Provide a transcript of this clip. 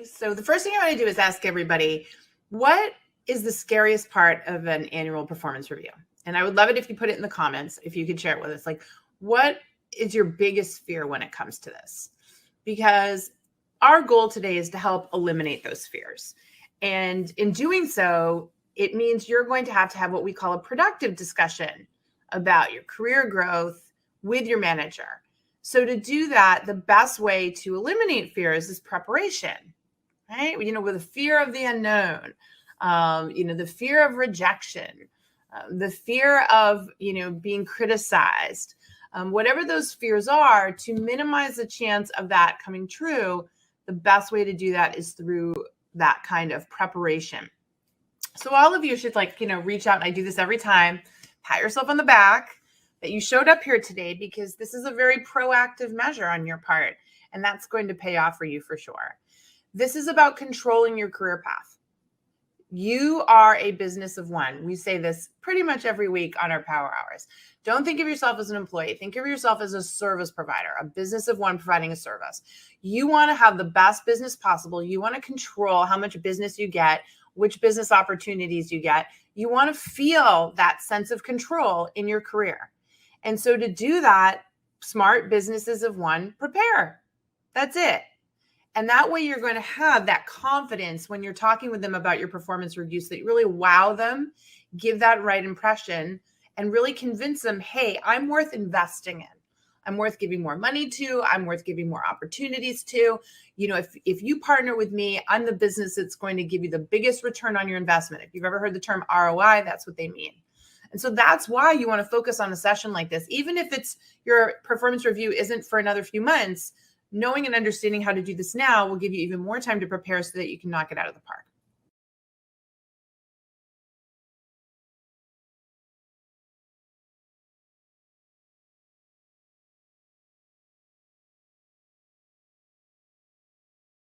So the first thing I want to do is ask everybody, what is the scariest part of an annual performance review? And I would love it if you put it in the comments, if you could share it with us. Like, what is your biggest fear when it comes to this? Because our goal today is to help eliminate those fears. And in doing so, it means you're going to have what we call a productive discussion about your career growth with your manager. So to do that, the best way to eliminate fears is preparation. Right? With the fear of the unknown, the fear of rejection, the fear of, being criticized, whatever those fears are, to minimize the chance of that coming true, the best way to do that is through that kind of preparation. So all of you should reach out, and I do this every time, pat yourself on the back that you showed up here today, because this is a very proactive measure on your part, and that's going to pay off for you for sure. This is about controlling your career path. You are a business of one. We say this pretty much every week on our power hours. Don't think of yourself as an employee. Think of yourself as a service provider, a business of one providing a service. You want to have the best business possible. You want to control how much business you get, which business opportunities you get. You want to feel that sense of control in your career. And so to do that, smart businesses of one prepare. That's it. And that way you're going to have that confidence when you're talking with them about your performance reviews, that you really wow them, give that right impression, and really convince them, hey, I'm worth investing in. I'm worth giving more money to. I'm worth giving more opportunities to. If you partner with me, I'm the business that's going to give you the biggest return on your investment. If you've ever heard the term ROI, that's what they mean. And so that's why you want to focus on a session like this. Even if it's your performance review isn't for another few months, knowing and understanding how to do this now will give you even more time to prepare so that you can knock it out of the park.